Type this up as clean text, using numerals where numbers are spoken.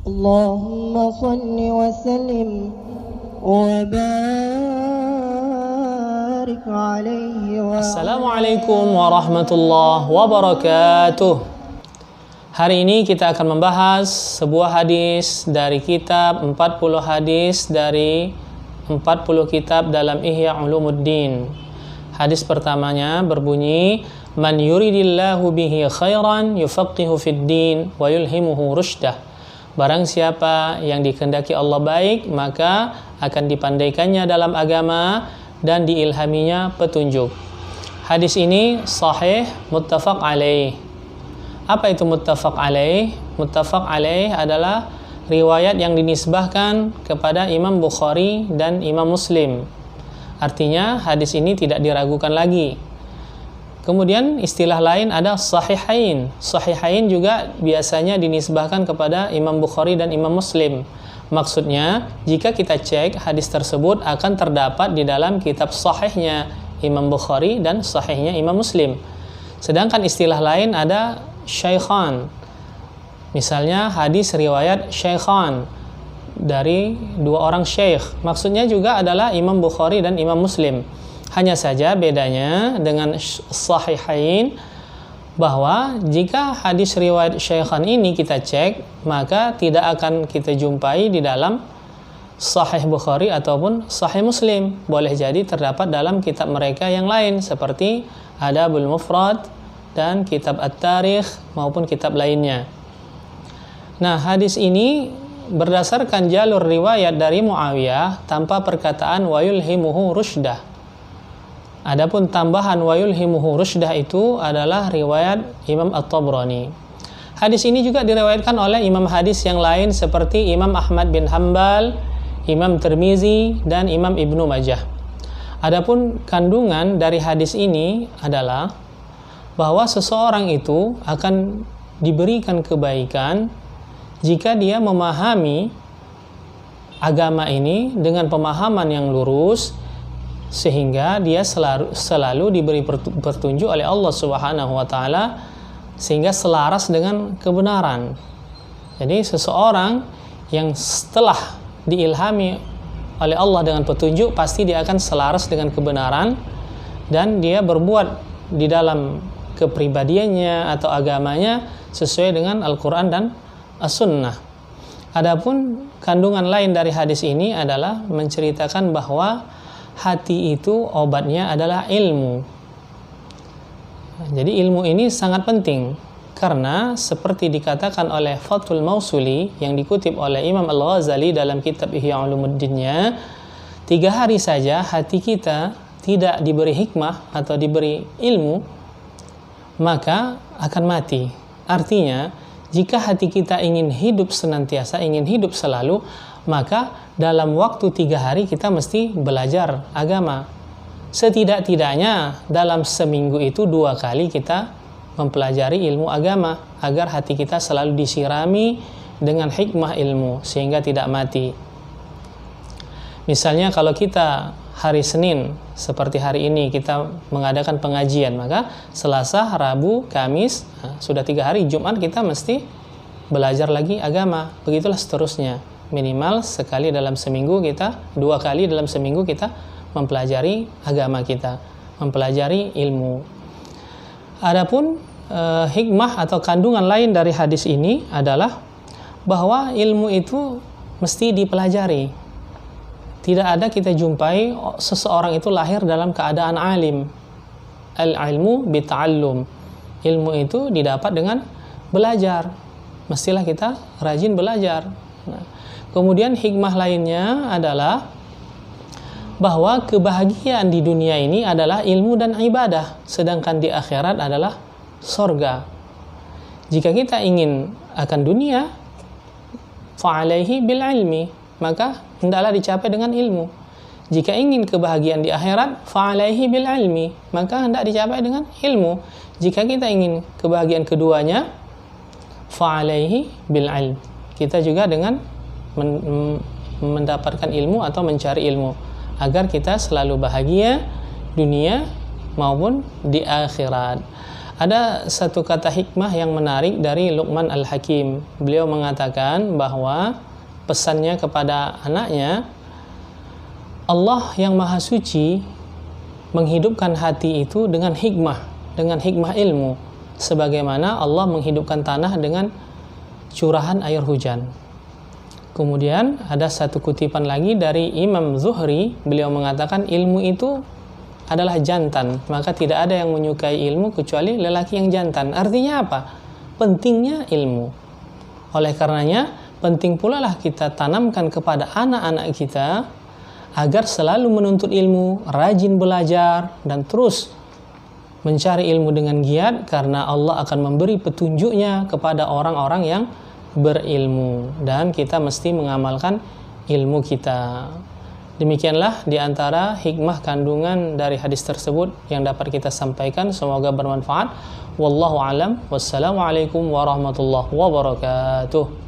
اللهم صل وسلم وبارك عليه Assalamualaikum warahmatullahi wabarakatuh. Hari ini kita akan membahas sebuah hadis dari kitab 40 hadis dari 40 kitab dalam Ihya Ulumuddin. Hadis pertamanya berbunyi, Man yuridillahu bihi khairan yufaqihu fid din wa yulhimuhu rusydah. Barang siapa yang dikehendaki Allah baik, maka akan dipandaikannya dalam agama dan diilhaminya petunjuk. Hadis ini sahih muttafaq alaih. Apa itu muttafaq alaih? Muttafaq alaih adalah riwayat yang dinisbahkan kepada Imam Bukhari dan Imam Muslim. Artinya hadis ini tidak diragukan lagi. Kemudian istilah lain ada sahihain. Sahihain juga biasanya dinisbahkan kepada Imam Bukhari dan Imam Muslim. Maksudnya, jika kita cek hadis tersebut akan terdapat di dalam kitab sahihnya Imam Bukhari dan sahihnya Imam Muslim. Sedangkan istilah lain ada syaikhan. Misalnya hadis riwayat syaikhan dari dua orang syekh. Maksudnya juga adalah Imam Bukhari dan Imam Muslim. Hanya saja bedanya dengan sahihain bahwa jika hadis riwayat syaikhan ini kita cek, maka tidak akan kita jumpai di dalam Sahih Bukhari ataupun Sahih Muslim. Boleh jadi terdapat dalam kitab mereka yang lain seperti Adabul Mufrad dan kitab At-Tarikh maupun kitab lainnya. Nah, hadis ini berdasarkan jalur riwayat dari Muawiyah tanpa perkataan wa yulhimuhu rusydah. Adapun tambahan wa yulhimuhu rusydah itu adalah riwayat Imam At-Tabrani. Hadis ini juga diriwayatkan oleh imam hadis yang lain seperti Imam Ahmad bin Hanbal, Imam Tirmizi, dan Imam Ibnu Majah. Adapun kandungan dari hadis ini adalah bahwa seseorang itu akan diberikan kebaikan jika dia memahami agama ini dengan pemahaman yang lurus, sehingga dia selalu diberi petunjuk oleh Allah Subhanahu wa taala sehingga selaras dengan kebenaran. Jadi seseorang yang setelah diilhami oleh Allah dengan petunjuk, pasti dia akan selaras dengan kebenaran dan dia berbuat di dalam kepribadiannya atau agamanya sesuai dengan Al-Qur'an dan As-Sunnah. Adapun kandungan lain dari hadis ini adalah menceritakan bahwa hati itu obatnya adalah ilmu. Jadi ilmu ini sangat penting karena seperti dikatakan oleh Fathul Mausuli yang dikutip oleh Imam Al-Ghazali dalam kitab Ihya Ulumuddinnya, 3 hari saja hati kita tidak diberi hikmah atau diberi ilmu, maka akan mati. Artinya, jika hati kita ingin hidup senantiasa, ingin hidup selalu, maka dalam waktu 3 hari kita mesti belajar agama. Setidak-tidaknya dalam seminggu itu 2 kali kita mempelajari ilmu agama agar hati kita selalu disirami dengan hikmah ilmu sehingga tidak mati. Misalnya kalau kita hari Senin seperti hari ini kita mengadakan pengajian, maka Selasa, Rabu, Kamis, sudah 3 hari, Jumat kita mesti belajar lagi agama. Begitulah seterusnya. Minimal sekali dalam seminggu kita, 2 kali dalam seminggu kita mempelajari agama kita, mempelajari ilmu. Adapun hikmah atau kandungan lain dari hadis ini adalah bahwa ilmu itu mesti dipelajari. Tidak ada kita jumpai seseorang itu lahir dalam keadaan alim. Al-ilmu bita'allum. Ilmu itu didapat dengan belajar. Mestilah kita rajin belajar. Nah, kemudian hikmah lainnya adalah bahwa kebahagiaan di dunia ini adalah ilmu dan ibadah, sedangkan di akhirat adalah sorga. Jika kita ingin akan dunia, fa'alaihi bil ilmi, maka hendaklah dicapai dengan ilmu. Jika ingin kebahagiaan di akhirat, fa'alaihi bil ilmi, maka hendak dicapai dengan ilmu. Jika kita ingin kebahagiaan keduanya, fa'alaihi bil ilm, kita juga dengan mendapatkan ilmu atau mencari ilmu agar kita selalu bahagia dunia maupun di akhirat. Ada satu kata hikmah yang menarik dari Luqman Al-Hakim. Beliau mengatakan bahwa pesannya kepada anaknya, Allah yang Maha Suci menghidupkan hati itu dengan hikmah ilmu, sebagaimana Allah menghidupkan tanah dengan curahan air hujan. Kemudian ada satu kutipan lagi dari Imam Zuhri, beliau mengatakan ilmu itu adalah jantan, maka tidak ada yang menyukai ilmu kecuali lelaki yang jantan. Artinya apa? Pentingnya ilmu. Oleh karenanya, penting pula lah kita tanamkan kepada anak-anak kita agar selalu menuntut ilmu, rajin belajar, dan terus mencari ilmu dengan giat, karena Allah akan memberi petunjuknya kepada orang-orang yang berilmu, dan kita mesti mengamalkan ilmu kita. Demikianlah diantara hikmah kandungan dari hadis tersebut yang dapat kita sampaikan. Semoga bermanfaat. Wallahu alam. Wassalamualaikum warahmatullahi wabarakatuh.